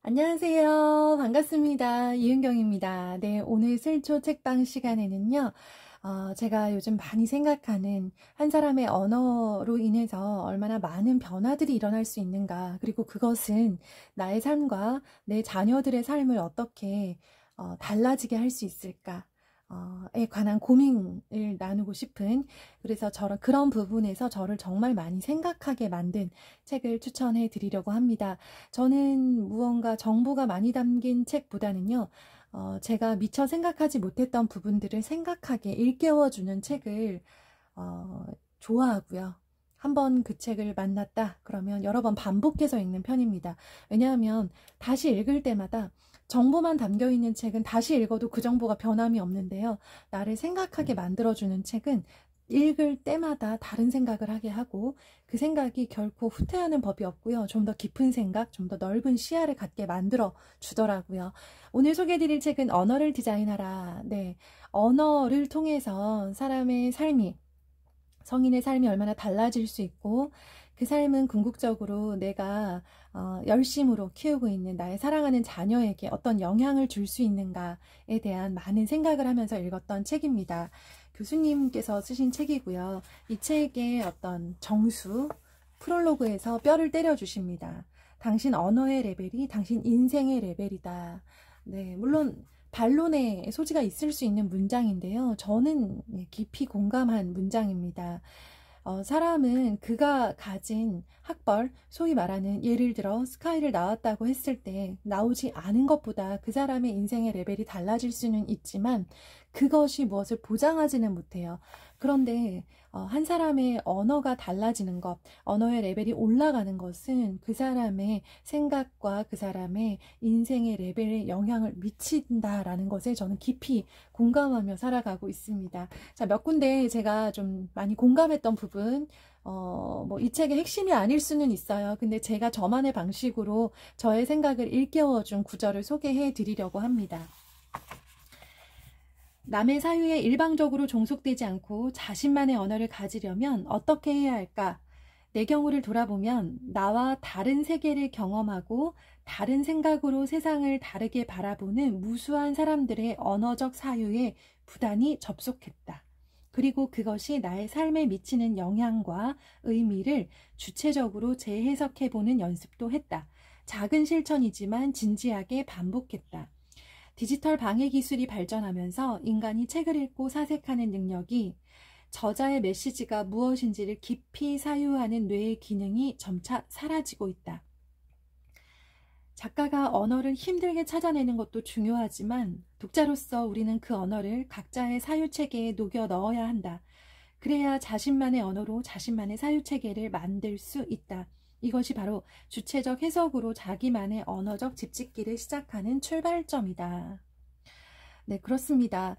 안녕하세요. 반갑습니다. 이은경입니다. 네, 오늘 슬초 책방 시간에는요, 제가 요즘 많이 생각하는 한 사람의 언어로 인해서 얼마나 많은 변화들이 일어날 수 있는가, 그리고 그것은 나의 삶과 내 자녀들의 삶을 어떻게 달라지게 할 수 있을까, 에 관한 고민을 나누고 싶은, 그래서 그런 부분에서 저를 정말 많이 생각하게 만든 책을 추천해 드리려고 합니다. 저는 무언가 정보가 많이 담긴 책보다는요, 제가 미처 생각하지 못했던 부분들을 생각하게 일깨워주는 책을 좋아하고요. 한번 그 책을 만났다 그러면 여러 번 반복해서 읽는 편입니다. 왜냐하면 다시 읽을 때마다 정보만 담겨 있는 책은 다시 읽어도 그 정보가 변함이 없는데요. 나를 생각하게 만들어주는 책은 읽을 때마다 다른 생각을 하게 하고, 그 생각이 결코 후퇴하는 법이 없고요. 좀 더 깊은 생각, 좀 더 넓은 시야를 갖게 만들어 주더라고요. 오늘 소개해드릴 책은 언어를 디자인하라. 네, 언어를 통해서 사람의 삶이, 성인의 삶이 얼마나 달라질 수 있고, 그 삶은 궁극적으로 내가 열심으로 키우고 있는 나의 사랑하는 자녀에게 어떤 영향을 줄 수 있는가에 대한 많은 생각을 하면서 읽었던 책입니다. 교수님께서 쓰신 책이고요. 이 책의 어떤 정수, 프롤로그에서 뼈를 때려 주십니다. 당신 언어의 레벨이 당신 인생의 레벨이다. 네, 물론 반론의 소지가 있을 수 있는 문장인데요. 저는 깊이 공감한 문장입니다. 사람은 그가 가진 학벌, 소위 말하는 예를 들어 스카이를 나왔다고 했을 때 나오지 않은 것보다 그 사람의 인생의 레벨이 달라질 수는 있지만 그것이 무엇을 보장하지는 못해요. 그런데 한 사람의 언어가 달라지는 것, 언어의 레벨이 올라가는 것은 그 사람의 생각과 그 사람의 인생의 레벨에 영향을 미친다라는 것에 저는 깊이 공감하며 살아가고 있습니다. 자, 몇 군데 제가 좀 많이 공감했던 부분, 뭐 이 책의 핵심이 아닐 수는 있어요. 근데 제가 저만의 방식으로 저의 생각을 일깨워준 구절을 소개해 드리려고 합니다. 남의 사유에 일방적으로 종속되지 않고 자신만의 언어를 가지려면 어떻게 해야 할까? 내 경우를 돌아보면 나와 다른 세계를 경험하고 다른 생각으로 세상을 다르게 바라보는 무수한 사람들의 언어적 사유에 부단히 접속했다. 그리고 그것이 나의 삶에 미치는 영향과 의미를 주체적으로 재해석해보는 연습도 했다. 작은 실천이지만 진지하게 반복했다. 디지털 방해 기술이 발전하면서 인간이 책을 읽고 사색하는 능력이 저자의 메시지가 무엇인지를 깊이 사유하는 뇌의 기능이 점차 사라지고 있다. 작가가 언어를 힘들게 찾아내는 것도 중요하지만 독자로서 우리는 그 언어를 각자의 사유체계에 녹여 넣어야 한다. 그래야 자신만의 언어로 자신만의 사유체계를 만들 수 있다. 이것이 바로 주체적 해석으로 자기만의 언어적 집짓기를 시작하는 출발점이다. 네, 그렇습니다.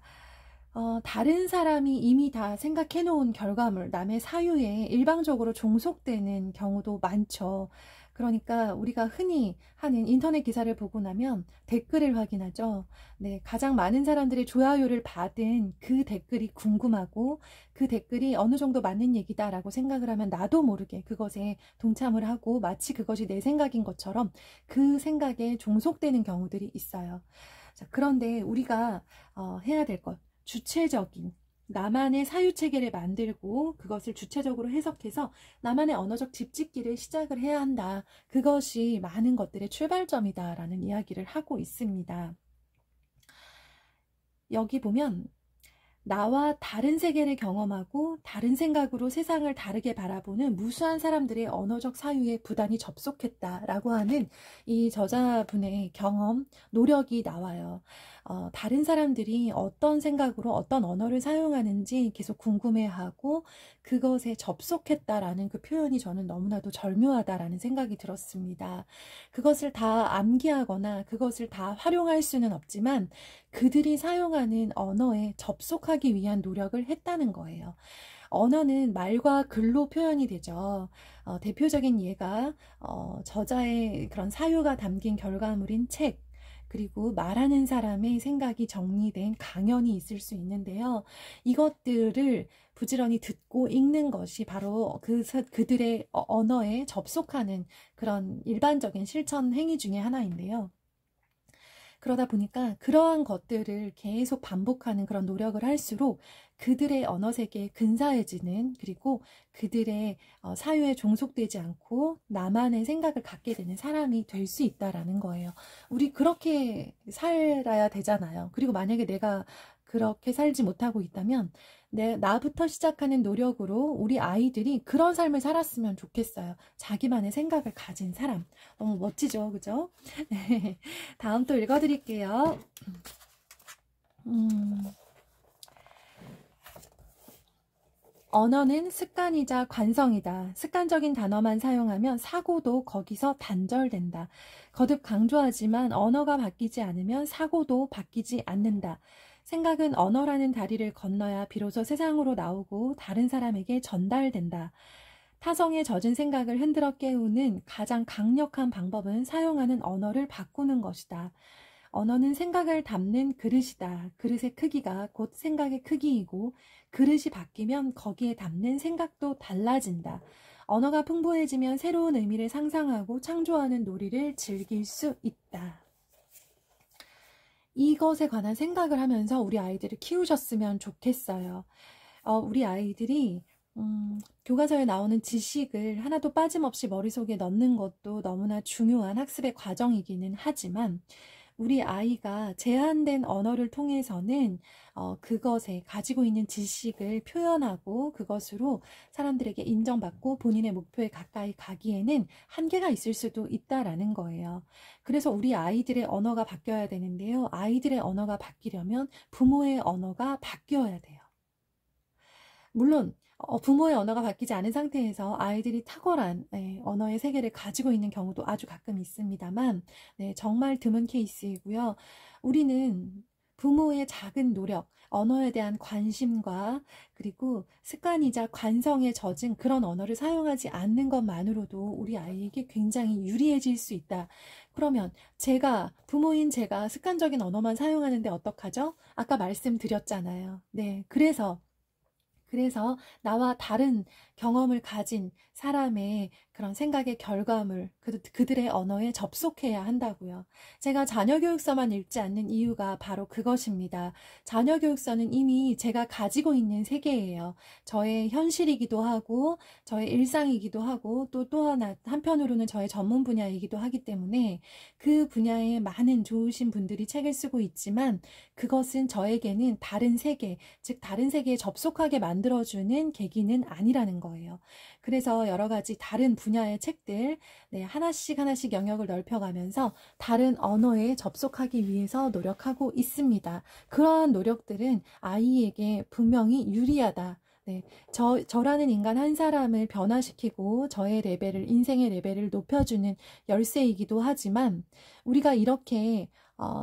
다른 사람이 이미 다 생각해 놓은 결과물, 남의 사유에 일방적으로 종속되는 경우도 많죠. 그러니까 우리가 흔히 하는 인터넷 기사를 보고 나면 댓글을 확인하죠. 네, 가장 많은 사람들의 좋아요를 받은 그 댓글이 궁금하고 그 댓글이 어느 정도 맞는 얘기다라고 생각을 하면 나도 모르게 그것에 동참을 하고 마치 그것이 내 생각인 것처럼 그 생각에 종속되는 경우들이 있어요. 자, 그런데 우리가 해야 될 것, 주체적인 나만의 사유체계를 만들고 그것을 주체적으로 해석해서 나만의 언어적 집짓기를 시작을 해야 한다. 그것이 많은 것들의 출발점이다 라는 이야기를 하고 있습니다. 여기 보면 나와 다른 세계를 경험하고 다른 생각으로 세상을 다르게 바라보는 무수한 사람들의 언어적 사유에 부단히 접속했다라고 하는 이 저자분의 경험, 노력이 나와요. 다른 사람들이 어떤 생각으로 어떤 언어를 사용하는지 계속 궁금해하고 그것에 접속했다라는 그 표현이 저는 너무나도 절묘하다라는 생각이 들었습니다. 그것을 다 암기하거나 그것을 다 활용할 수는 없지만 그들이 사용하는 언어에 접속하기 위한 노력을 했다는 거예요. 언어는 말과 글로 표현이 되죠. 대표적인 예가 저자의 그런 사유가 담긴 결과물인 책, 그리고 말하는 사람의 생각이 정리된 강연이 있을 수 있는데요. 이것들을 부지런히 듣고 읽는 것이 바로 그들의 언어에 접속하는 그런 일반적인 실천 행위 중에 하나인데요. 그러다 보니까 그러한 것들을 계속 반복하는 그런 노력을 할수록 그들의 언어 세계에 근사해지는, 그리고 그들의 사유에 종속되지 않고 나만의 생각을 갖게 되는 사람이 될 수 있다라는 거예요. 우리 그렇게 살아야 되잖아요. 그리고 만약에 내가 그렇게 살지 못하고 있다면 나부터 시작하는 노력으로 우리 아이들이 그런 삶을 살았으면 좋겠어요. 자기만의 생각을 가진 사람. 너무 멋지죠, 그죠? 다음 또 읽어드릴게요. 언어는 습관이자 관성이다. 습관적인 단어만 사용하면 사고도 거기서 단절된다. 거듭 강조하지만 언어가 바뀌지 않으면 사고도 바뀌지 않는다. 생각은 언어라는 다리를 건너야 비로소 세상으로 나오고 다른 사람에게 전달된다. 타성에 젖은 생각을 흔들어 깨우는 가장 강력한 방법은 사용하는 언어를 바꾸는 것이다. 언어는 생각을 담는 그릇이다. 그릇의 크기가 곧 생각의 크기이고 그릇이 바뀌면 거기에 담는 생각도 달라진다. 언어가 풍부해지면 새로운 의미를 상상하고 창조하는 놀이를 즐길 수 있다. 이것에 관한 생각을 하면서 우리 아이들을 키우셨으면 좋겠어요. 우리 아이들이 교과서에 나오는 지식을 하나도 빠짐없이 머릿속에 넣는 것도 너무나 중요한 학습의 과정이기는 하지만 우리 아이가 제한된 언어를 통해서는 그것에 가지고 있는 지식을 표현하고 그것으로 사람들에게 인정받고 본인의 목표에 가까이 가기에는 한계가 있을 수도 있다라는 거예요. 그래서 우리 아이들의 언어가 바뀌어야 되는데요. 아이들의 언어가 바뀌려면 부모의 언어가 바뀌어야 돼요. 물론 부모의 언어가 바뀌지 않은 상태에서 아이들이 탁월한 언어의 세계를 가지고 있는 경우도 아주 가끔 있습니다만 정말 드문 케이스이고요. 우리는 부모의 작은 노력, 언어에 대한 관심과 그리고 습관이자 관성에 젖은 그런 언어를 사용하지 않는 것만으로도 우리 아이에게 굉장히 유리해질 수 있다. 그러면 부모인 제가 습관적인 언어만 사용하는데 어떡하죠? 아까 말씀드렸잖아요. 네, 그래서 나와 다른 경험을 가진 사람의 그런 생각의 결과물, 그들의 언어에 접속해야 한다고요. 제가 자녀교육서만 읽지 않는 이유가 바로 그것입니다. 자녀교육서는 이미 제가 가지고 있는 세계예요. 저의 현실이기도 하고 저의 일상이기도 하고 또 하나 한편으로는 저의 전문 분야이기도 하기 때문에 그 분야에 많은 좋으신 분들이 책을 쓰고 있지만 그것은 저에게는 다른 세계, 즉 다른 세계에 접속하게 만들어주는 계기는 아니라는 거예요. 그래서 여러 가지 다른 분야의 책들 하나씩 영역을 넓혀가면서 다른 언어에 접속하기 위해서 노력하고 있습니다. 그러한 노력들은 아이에게 분명히 유리하다. 저라는 인간 한 사람을 변화시키고 저의 레벨을, 인생의 레벨을 높여주는 열쇠이기도 하지만 우리가 이렇게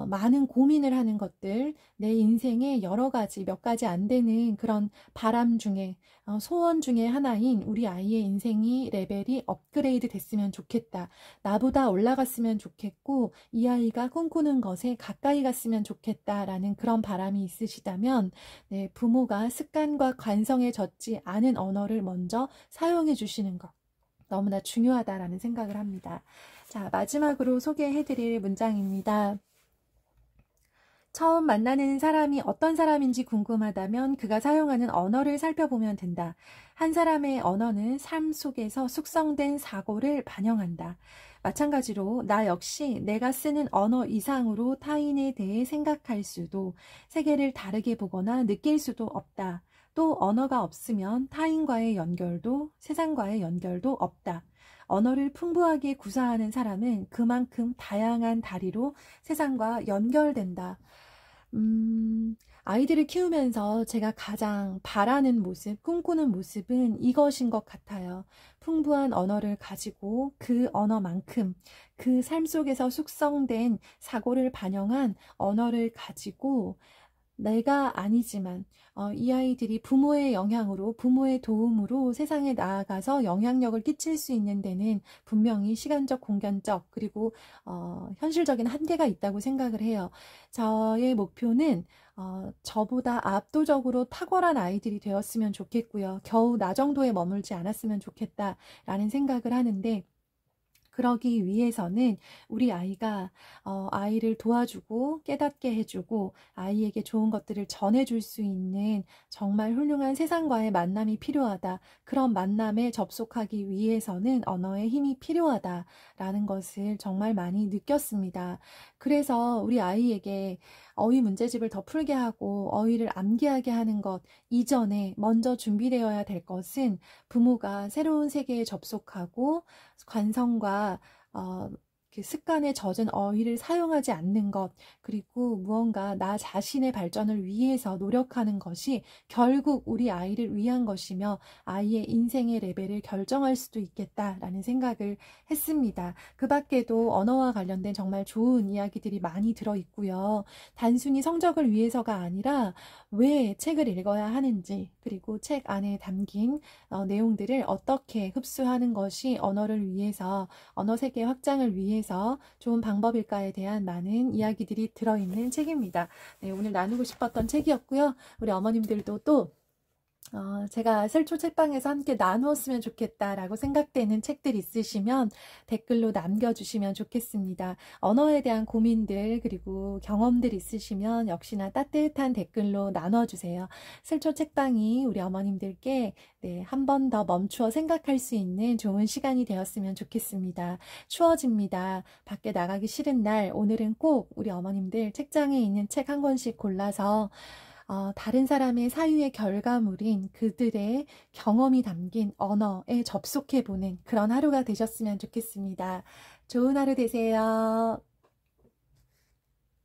많은 고민을 하는 것들, 내 인생에 여러 가지, 몇 가지 안 되는 그런 바람 중에, 소원 중에 하나인 우리 아이의 인생이 레벨이 업그레이드 됐으면 좋겠다. 나보다 올라갔으면 좋겠고, 이 아이가 꿈꾸는 것에 가까이 갔으면 좋겠다라는 그런 바람이 있으시다면, 부모가 습관과 관성에 젖지 않은 언어를 먼저 사용해 주시는 것. 너무나 중요하다라는 생각을 합니다. 자, 마지막으로 소개해드릴 문장입니다. 처음 만나는 사람이 어떤 사람인지 궁금하다면 그가 사용하는 언어를 살펴보면 된다. 한 사람의 언어는 삶 속에서 숙성된 사고를 반영한다. 마찬가지로 나 역시 내가 쓰는 언어 이상으로 타인에 대해 생각할 수도, 세계를 다르게 보거나 느낄 수도 없다. 또 언어가 없으면 타인과의 연결도, 세상과의 연결도 없다. 언어를 풍부하게 구사하는 사람은 그만큼 다양한 다리로 세상과 연결된다. 아이들을 키우면서 제가 가장 바라는 모습, 꿈꾸는 모습은 이것인 것 같아요. 풍부한 언어를 가지고 그 언어만큼 그 삶 속에서 숙성된 사고를 반영한 언어를 가지고 내가 아니지만 이 아이들이 부모의 영향으로, 부모의 도움으로 세상에 나아가서 영향력을 끼칠 수 있는 데는 분명히 시간적, 공간적, 그리고 현실적인 한계가 있다고 생각을 해요. 저의 목표는 저보다 압도적으로 탁월한 아이들이 되었으면 좋겠고요. 겨우 나 정도에 머물지 않았으면 좋겠다라는 생각을 하는데, 그러기 위해서는 우리 아이가 아이를 도와주고 깨닫게 해주고 아이에게 좋은 것들을 전해줄 수 있는 정말 훌륭한 세상과의 만남이 필요하다. 그런 만남에 접속하기 위해서는 언어의 힘이 필요하다라는 것을 정말 많이 느꼈습니다. 그래서 우리 아이에게 어휘 문제집을 더 풀게 하고 어휘를 암기하게 하는 것 이전에 먼저 준비되어야 될 것은 부모가 새로운 세계에 접속하고 관성과 그 습관에 젖은 어휘를 사용하지 않는 것, 그리고 무언가 나 자신의 발전을 위해서 노력하는 것이 결국 우리 아이를 위한 것이며 아이의 인생의 레벨을 결정할 수도 있겠다라는 생각을 했습니다. 그 밖에도 언어와 관련된 정말 좋은 이야기들이 많이 들어있고요. 단순히 성적을 위해서가 아니라 왜 책을 읽어야 하는지, 그리고 책 안에 담긴 내용들을 어떻게 흡수하는 것이 언어를 위해서, 언어 세계 확장을 위해서 좋은 방법일까에 대한 많은 이야기들이 들어있는 책입니다. 네, 오늘 나누고 싶었던 책이었고요. 우리 어머님들도 또 제가 셀초 책방에서 함께 나누었으면 좋겠다라고 생각되는 책들 있으시면 댓글로 남겨주시면 좋겠습니다. 언어에 대한 고민들 그리고 경험들 있으시면 역시나 따뜻한 댓글로 나눠주세요. 셀초 책방이 우리 어머님들께 한 번 더 멈추어 생각할 수 있는 좋은 시간이 되었으면 좋겠습니다. 추워집니다. 밖에 나가기 싫은 날 오늘은 꼭 우리 어머님들 책장에 있는 책 한 권씩 골라서 다른 사람의 사유의 결과물인 그들의 경험이 담긴 언어에 접속해보는 그런 하루가 되셨으면 좋겠습니다. 좋은 하루 되세요.